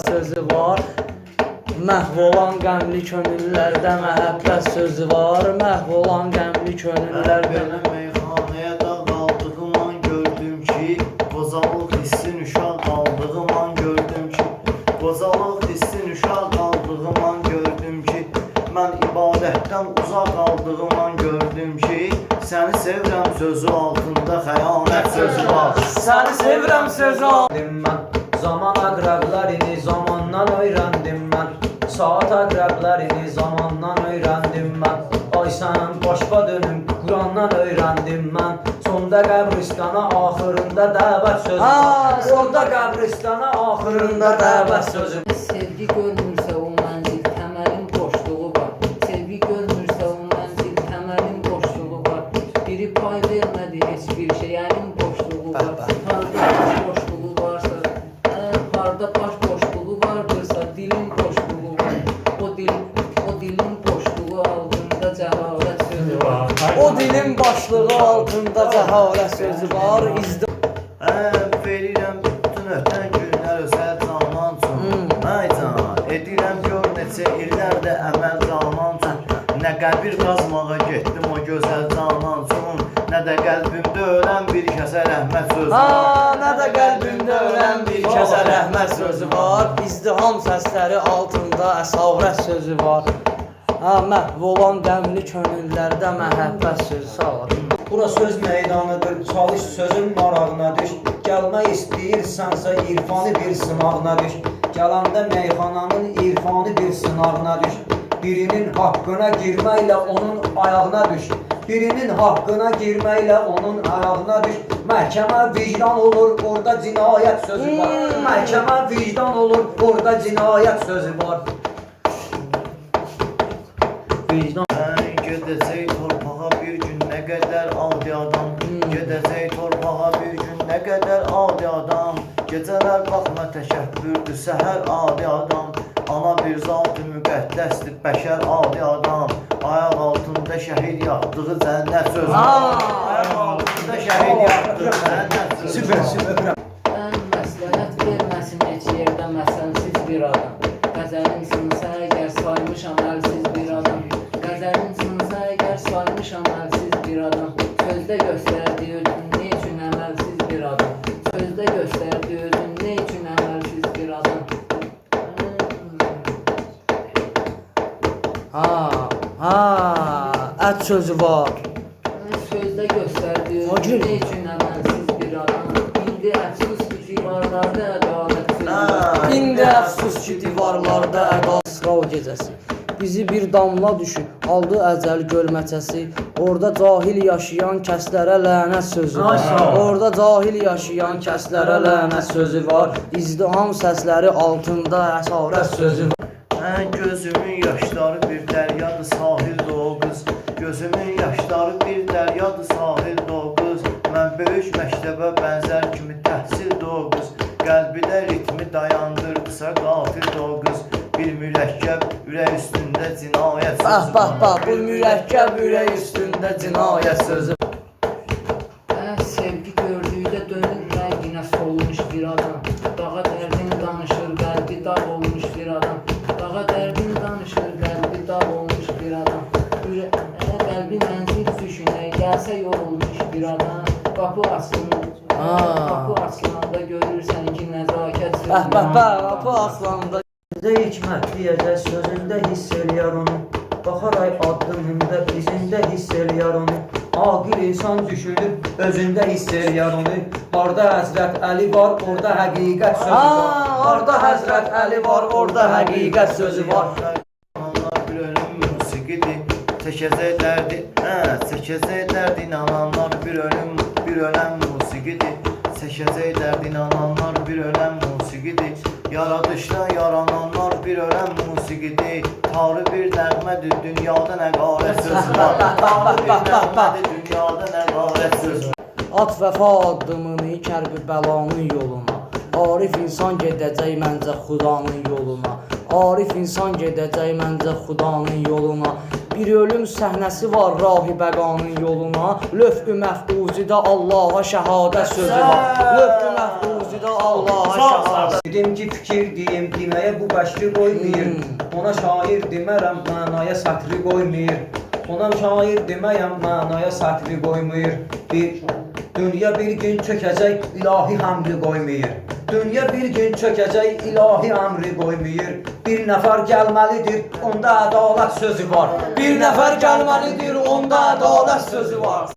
sözü var. Məhv olan qəmli könüllərdə məhəbbət sözü var. Məhv olan qəmli könüllərdə. Belə meyxanəyə da qaldığım an gördüm ki, qozalıq hissin uşaq qaldığım an gördüm ki, qozalıq hissin uşaq qaldığım an gördüm ki, mən ibadətdən uzaq qaldığım an gördüm ki, səni sevirəm sözü altında xəyanət sözü var. Səni sevirəm sözü Mən zaman əqrəblərini zamandan öyrəndim mən. Saat əqrəblərini zamandan öyrəndim mən. Ay sən başqa dönüm Qurandan öyrəndim mən. Sonda qəbristana axırında dəvət sözü var. Sonda qəbristana axırında dəvət sözü var. Sevgi görmürsə o mənzil təməlin boşluğu var. Sevgi görmürsə o mənzil təməlin boşluğu var. Biri pay vermədi heç bir şeyənin boşluğu var. Harda baş boşluğu varsa, harda baş boşluğu vardırsa dilin boşluğu var. O dilin boşluğu altında cəhalət sözü var. O dilin başlığı altında cəhalət sözü var. Verirəm bütün ötən günlər özəl canan üçün. Ay can, edirəm gör neçə illərdə əməl canan üçün. Nə qəbir qazmağa getdim o gözəl canan üçün, nə də qəlbimdə ölən bir kəsə rəhmət sözü var. Nə də qəlbimdə ölən bir kəsə rəhmət sözü var. İzdiham səsləri altında əsavət sözü var. Məhv olan qəmli könüllərdə məhəbbət sözü sağ ol. Bura söz meydanıdır, çalış sözün marağına düş. Gəlmək istəyirsənsə irfanı bir sınağına düş. Gələndə meyxananın irfanı bir sınağına düş. Birinin haqqına girməklə onun ayağına düş. Birinin haqqına girməklə onun ayağına düş. Məhkəmə vicdan olur, orada cinayət sözü var. Məhkəmə vicdan olur, orada cinayət sözü var. Vicdan. Gedəcək torpağa bir gün nə qədər adi adam. Gedəcək torpağa bir gün nə qədər adi adam. Gecələr baxma təkəbbürdür səhər adi adam. Ana bir zat-ı müqəddəsdir bəşər adi adam. Ayaq altında şəhid yatdığı cənnət sözü var. Ayaq altında şəhid yatdığı cənnət sözü var. Süper. Məsləhət verməsin heç yerdə məsəlsiz bir adam. Qəzəlin sınsa əgər saymışam əlsiz bir adam. Qəzəlin sınsa əgər saymışam əlsiz bir adam. Sözdə göstərdi özün ne üçün əməlsiz bir adam. Sözdə göstərdi özün ne üçün əməlsiz bir adam. Ət sözü var. Sözdə göstərdi özün ne üçün əməlsiz bir adam. İndi əfsus ki divarlarda ədalət sözü var. İndi əfsus ki divarlarda ədalət sırav gecəsi. Bizi bir damla düşün, aldı əcəl gölməçəsi. Orada cahil yaşayan kəslərə lənət sözü var. Orada cahil yaşayan kəslərə lənət sözü var. İzdiham səsləri altında əsarət sözü var. Gözümün yaşları bir dəryadır sahildə o qız. Gözümün yaşları bir dəryadır sahildə o qız. Mən böyük məktəbə bənzər kimi təhsildə o qız. Qəlbidə ritmi dayandırdısa qafildə o qız. Bir mürəkkəb ürək üstündə cinayət sözü var. Bu mürəkkəb ürək üstündə cinayət sözü var. Sevgi gördüydə dönür rənginə solmuş bir adam. Dağa dərdin danışır, qəlbi dağ olmuş bir adam. Dağa dərdin danışır, qəlbi dağ olmuş bir adam. Qəlbi mənzil düşünə gəlsə yorulmuş bir adam. Qapı açılanda görürsən ki nəzakət sözü var. Qapı açılanda Sözdə hikmət deyəcək, sözündə hiss eləyər onu. Baxaraq addımında, izində hiss eləyər onu. Aqil insan düşünür, özündə hiss eləyər onu. Harda Həzrət Əli var, orada həqiqət sözü var. Harda Həzrət Əli var, orada həqiqət sözü var. İnananlar bir ölüm musiqidir, çəkəcək dərdi, çəkəcək dərdi. İnananlar bir ölüm, bir ölən musiqidir, çəkəcək dərdi. İnananlar bir ölən musiqidir, yaradışda yarananlar bir ölən musiqidir. Tarı bir nəğmədir, dünyada nəqarət sözü var. Tarı bir nəğmədir, dünyada nəqarət sözü var. At vəfa addımını kərbi bəlanın yoluna. Arif insan gedəcək məncə xudanın yoluna. Arif insan gedəcək məncə xudanın yoluna. Bir ölüm səhnəsi var rahi bəqanın yoluna. Löf-ü məhfuzidə Allaha şəhadət sözü var. Löf-ü məhfuzidə sözü də Allaha Sağ ol, sağ ol. şahad. Dedim ki fikir deyim, deməyə bu bəşri qoymayır. Ona şair demərəm, mənaya satri qoymayır. Ona şair deməyəm, mənaya satri qoymayır. Dünya bir gün çökəcək, ilahi əmri qoymayır. Dünya bir gün çökəcək, ilahi əmri qoymayır. Bir nəfər gəlməlidir, onda ədalət sözü var. Bir nəfər gəlməlidir, onda ədalət sözü var.